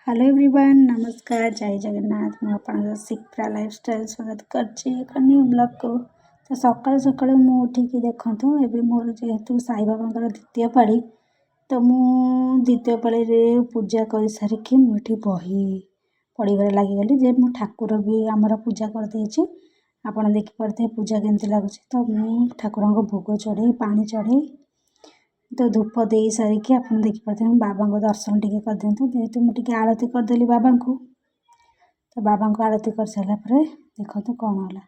Hello everyone नमस्कार जय जगन्नाथ मु आपन शिप्रा लाइफस्टाइल स्वागत करछि एक न्यू ब्लॉग को। तो सकाल सकाल मु उठिकी देखंतु एबे मोर जेहेतु साई बाबांकर द्वितीय पाड़ी तो मु द्वितीय पाड़ी रे पूजा कर सारिकी मुठी बही पढ़िबार लागिगली जे मु ठाकुर भी आमर पूजा कर देछि। आपण देखि परथे पूजा केमति लागुछि तो मु ठाकुरन को भोग चढ़े पानी चढ़े तो धूप दे सारिकी आप देखिपे बाबा को दर्शन टी कर दिंतु जेहेतु मुझे आरती करदेली बाबा को तो बाबा को आरती कर सारापर देखो कौन है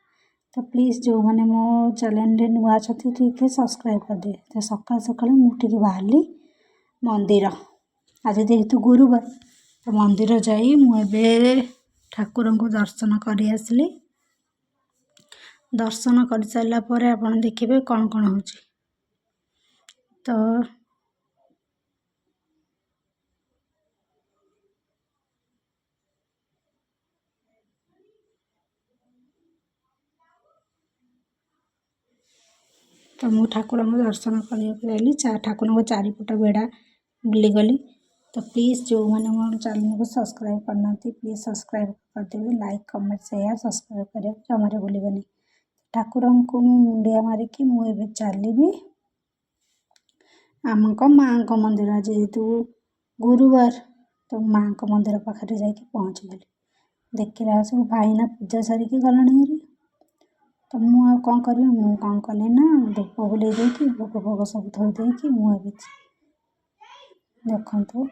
तो प्लीज जो मैंने मो चैनल नुआ अच्छा ठीक है सब्सक्राइब कर दे। तो सकाल सकाल मुझे बाहरी मंदिर आज जेहेतु गुरुवार तो मंदिर जाई मुझे ठाकुर को दर्शन कर आसली। दर्शन कर सारापर आप देखिए कौन कौन हो तो तो मु ठाकुर को दर्शन करी ठाकुर को चारिपट बेड़ा बुलीगली। तो प्लीज़ जो मैंने मोर चैनल को सब्सक्राइब करना प्लीज़ सब्सक्राइब करदेवे लाइक कमेंट शेयर सब्सक्राइब करें जमारे भूलबनी। ठाकुर को मुंडिया मारिकी मुझे चलि आम माँ को मंदिर जेहेतु गुरुवार तो माँ को मंदिर पाखे जाकि पहुँचगली देखला सब भाईना पूजा सारिकी गलानी तो मुझे कौन करी मु कौन कली ना धूप बुले देकी भोग भोग सब धोई देकी मुझे देखु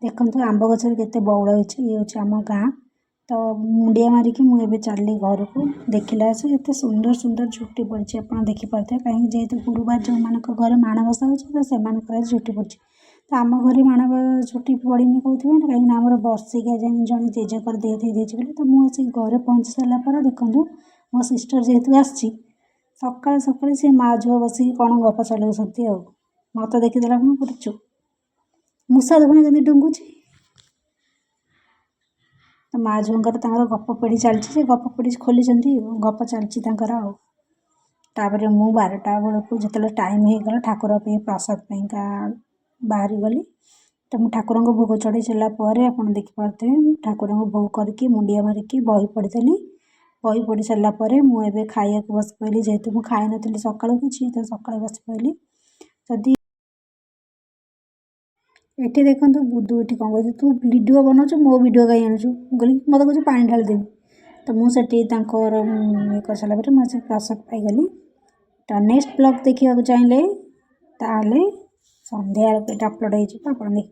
देखु आंब गचर केते बौल होती ये हूँ आम गाँ तो मुंडिया मारिकी मुझे चलि घर को देखला से एत सुंदर सुंदर झुटी पड़ी आप देखिपे कहीं जेहेतु गुरुवार जो मान घर माणबसा हो तो से झुटी पड़ी तो आम घर माण झुटी पड़नी कौन कहीं आम बर्षिका जन जेजे कर देती तो मुझे घर पहुँची सारापर देखूँ मो सिस्टर जेहेतु आसी सकाल सकाल सी माँ झुआ बस कौन गप चलाऊँ मत देखीदेला पूरा चुप मूषा देखुना केमती डुंगुची तो माँ झुआर गप पिढ़ी चलती गप पिढ़ी खोली गप चलती तापर मु 12टा बेलू जो टाइम होगला ठाकुर प्रसाद का बाहरी गली तो मुझे ठाकुर को भोग चढ़ी सारापर आप देखिपे ठाकुर को भोग करके मुंडिया मारिकी बही पढ़ीदेली। बही पढ़ी सारापर मुझे खाया बस पड़ी जेहेतु मुझे खाई नी सका कि तो सका बस पड़ी जदि ये देखो बुद्धू ये कौन कह तू वीडियो बनाऊ मो वीडियो कहीं आणुचु गली मत कह पा ढालदेवी तो मुझे ये कर सारापर मुझे प्रसाद पाईगली। तो नेक्स्ट ब्लॉग देखा चाहिए ताले संध्या अपलोड हो।